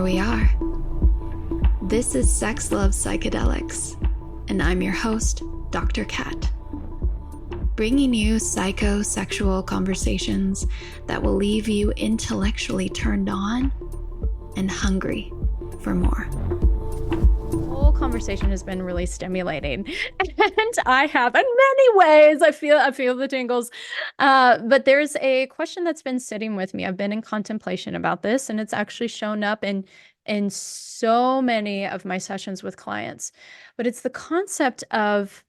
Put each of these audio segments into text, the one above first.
here we are. This is S.x Love Psych3delics, and I'm your host, Dr. Kat. Bringing you psychosexual conversations that will leave you intellectually turned on and hungry for more. The whole conversation has been really stimulating, and I have, in many ways, I feel the tingles. But there's a question that's been sitting with me. I've been in contemplation about this, and it's actually shown up in so many of my sessions with clients. But it's the concept of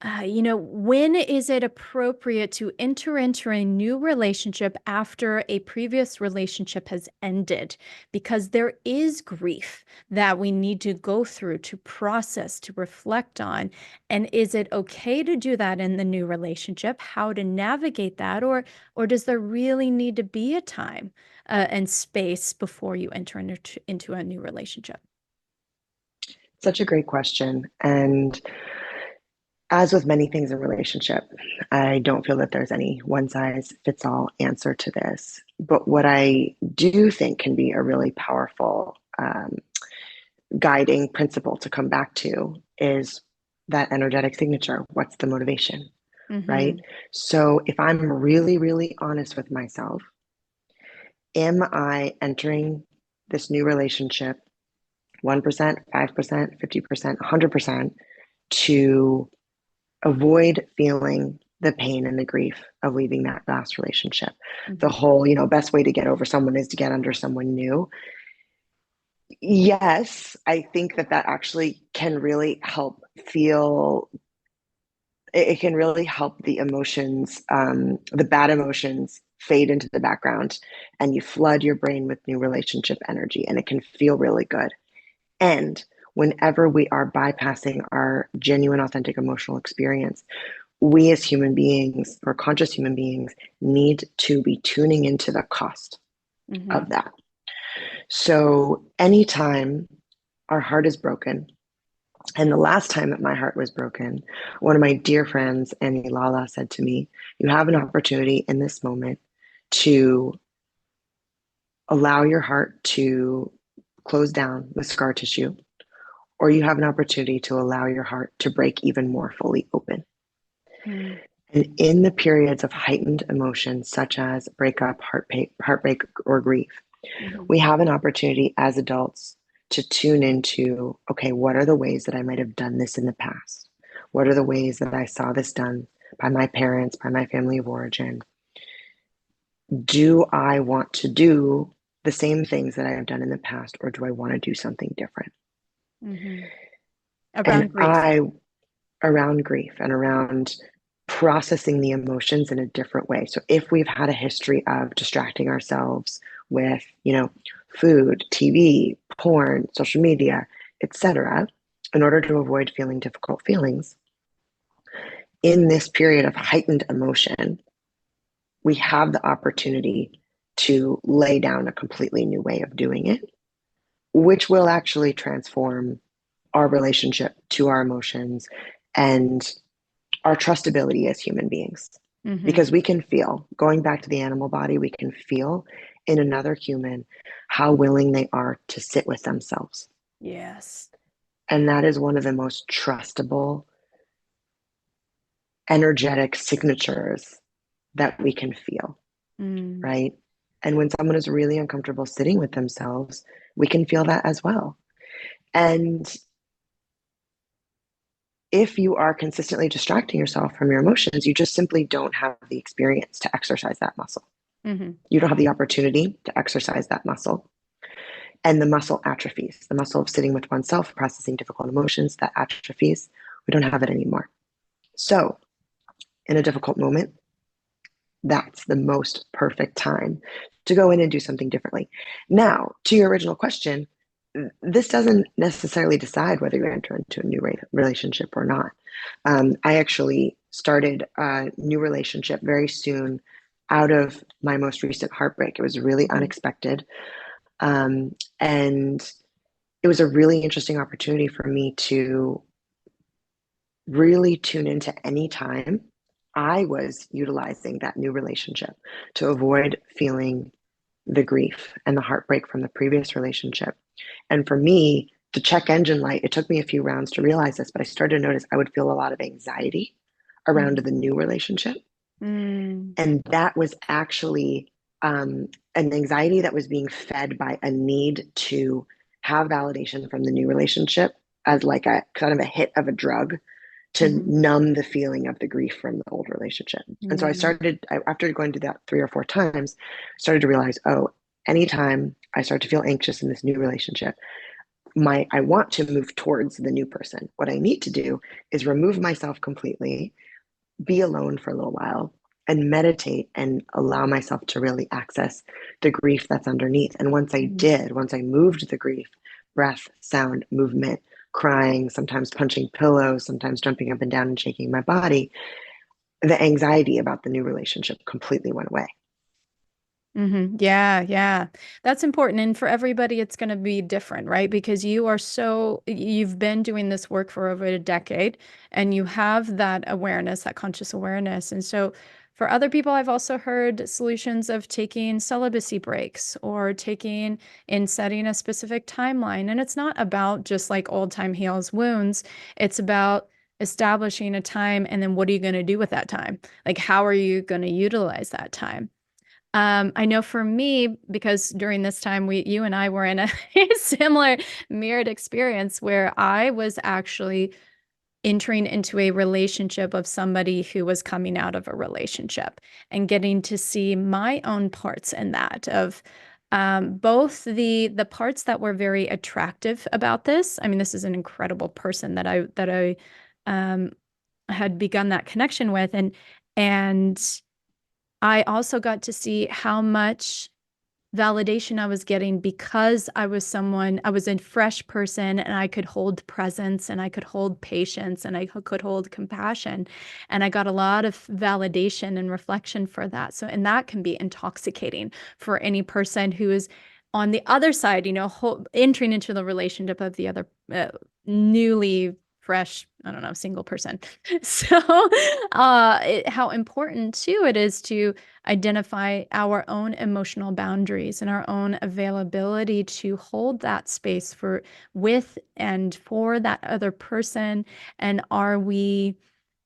when is it appropriate to enter into a new relationship after a previous relationship has ended? Because there is grief that we need to go through, to process, to reflect on. And is it okay to do that in the new relationship? How to navigate that? Or does there really need to be a time and space before you enter into a new relationship? Such a great question. And as with many things in relationship, I don't feel that there's any one size fits all answer to this. But what I do think can be a really powerful guiding principle to come back to is that energetic signature. What's the motivation, right? So if I'm really, really honest with myself, am I entering this new relationship 1%, 5%, 50%, 100% to avoid feeling the pain and the grief of leaving that last relationship? The whole, best way to get over someone is to get under someone new. Yes, I think that actually can really help it can really help the emotions, the bad emotions fade into the background, and you flood your brain with new relationship energy, and it can feel really good. And whenever we are bypassing our genuine, authentic emotional experience, we as human beings, or conscious human beings, need to be tuning into the cost of that. So anytime our heart is broken, and the last time that my heart was broken, one of my dear friends, Annie Lala, said to me, you have an opportunity in this moment to allow your heart to close down with scar tissue, or you have an opportunity to allow your heart to break even more fully open. And in the periods of heightened emotions, such as breakup, heartbreak, or grief, we have an opportunity as adults to tune into, okay, what are the ways that I might have done this in the past? What are the ways that I saw this done by my parents, by my family of origin? Do I want to do the same things that I have done in the past, or do I want to do something different? Around grief and around processing the emotions in a different way. So if we've had a history of distracting ourselves with, food, TV, porn, social media, etc., in order to avoid feeling difficult feelings, in this period of heightened emotion, we have the opportunity to lay down a completely new way of doing it, which will actually transform our relationship to our emotions and our trustability as human beings. Because we can feel, going back to the animal body, we can feel in another human how willing they are to sit with themselves. Yes. And that is one of the most trustable, energetic signatures that we can feel, right? And when someone is really uncomfortable sitting with themselves, we can feel that as well. And if you are consistently distracting yourself from your emotions, you just simply don't have the experience to exercise that muscle. You don't have the opportunity to exercise that muscle. And the muscle atrophies. The muscle of sitting with oneself, processing difficult emotions, that atrophies. We don't have it anymore. So in a difficult moment, that's the most perfect time to go in and do something differently. Now, to your original question, this doesn't necessarily decide whether you enter into a new relationship or not. I actually started a new relationship very soon out of my most recent heartbreak. It was really unexpected. And it was a really interesting opportunity for me to really tune into any time I was utilizing that new relationship to avoid feeling the grief and the heartbreak from the previous relationship. And for me, the check engine light, it took me a few rounds to realize this, but I started to notice I would feel a lot of anxiety around the new relationship. And that was actually an anxiety that was being fed by a need to have validation from the new relationship as like a kind of a hit of a drug to numb the feeling of the grief from the old relationship. And so after going through that 3 or 4 times, started to realize, oh, anytime I start to feel anxious in this new relationship, I want to move towards the new person. What I need to do is remove myself completely, be alone for a little while, and meditate and allow myself to really access the grief that's underneath. And once I moved the grief, breath, sound, movement, crying, sometimes punching pillows, sometimes jumping up and down and shaking my body, the anxiety about the new relationship completely went away. Yeah. That's important. And for everybody, it's going to be different, right? Because you've been doing this work for over a decade and you have that awareness, that conscious awareness. And so for other people, I've also heard solutions of taking celibacy breaks or setting a specific timeline. And it's not about just like old time heals wounds. It's about establishing a time. And then what are you going to do with that time? Like, how are you going to utilize that time? I know for me, because during this time, you and I were in a similar mirrored experience where I was actually entering into a relationship of somebody who was coming out of a relationship and getting to see my own parts in that of both the parts that were very attractive about this. I mean, this is an incredible person that I had begun that connection with, and I also got to see how much validation I was getting because I was a fresh person and I could hold presence and I could hold patience and I could hold compassion. And I got a lot of validation and reflection for that. So, and that can be intoxicating for any person who is on the other side, entering into the relationship of the other newly fresh, I don't know, single person. So how important too it is to identify our own emotional boundaries and our own availability to hold that space with and for that other person. And are we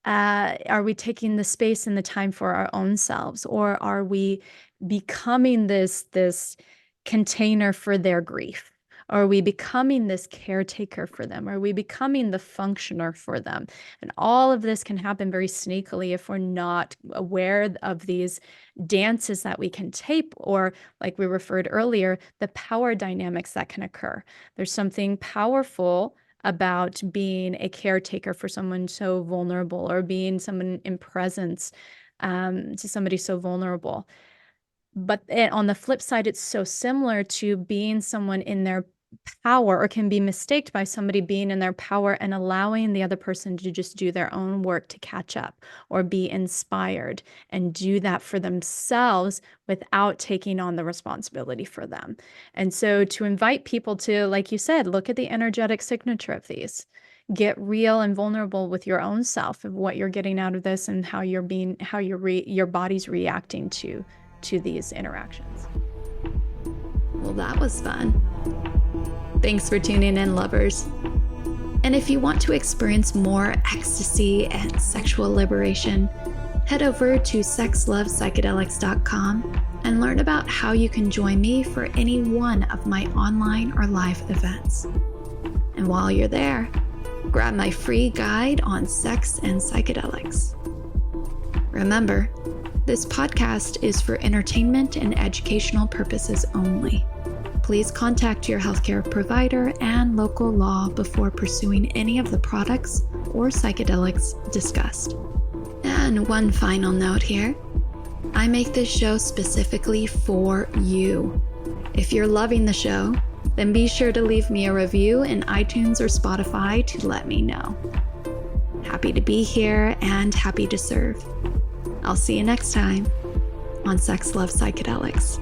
taking the space and the time for our own selves, or are we becoming this container for their grief? Are we becoming this caretaker for them? Are we becoming the functioner for them? And all of this can happen very sneakily if we're not aware of these dances that we can tape, or like we referred earlier, the power dynamics that can occur. There's something powerful about being a caretaker for someone so vulnerable, or being someone in presence to somebody so vulnerable. But on the flip side, it's so similar to being someone in their power, or can be mistaken by somebody being in their power and allowing the other person to just do their own work to catch up or be inspired and do that for themselves without taking on the responsibility for them. And so to invite people to, like you said, look at the energetic signature of these. Get real and vulnerable with your own self of what you're getting out of this and how your body's reacting to these interactions. Well, that was fun. Thanks for tuning in, lovers. And if you want to experience more ecstasy and sexual liberation, head over to s.xy.com and learn about how you can join me for any one of my online or live events. And while you're there, grab my free guide on sex and psychedelics. Remember, this podcast is for entertainment and educational purposes only. Please contact your healthcare provider and local law before pursuing any of the products or psychedelics discussed. And one final note here. I make this show specifically for you. If you're loving the show, then be sure to leave me a review in iTunes or Spotify to let me know. Happy to be here and happy to serve. I'll see you next time on S.x Love Psych3delics.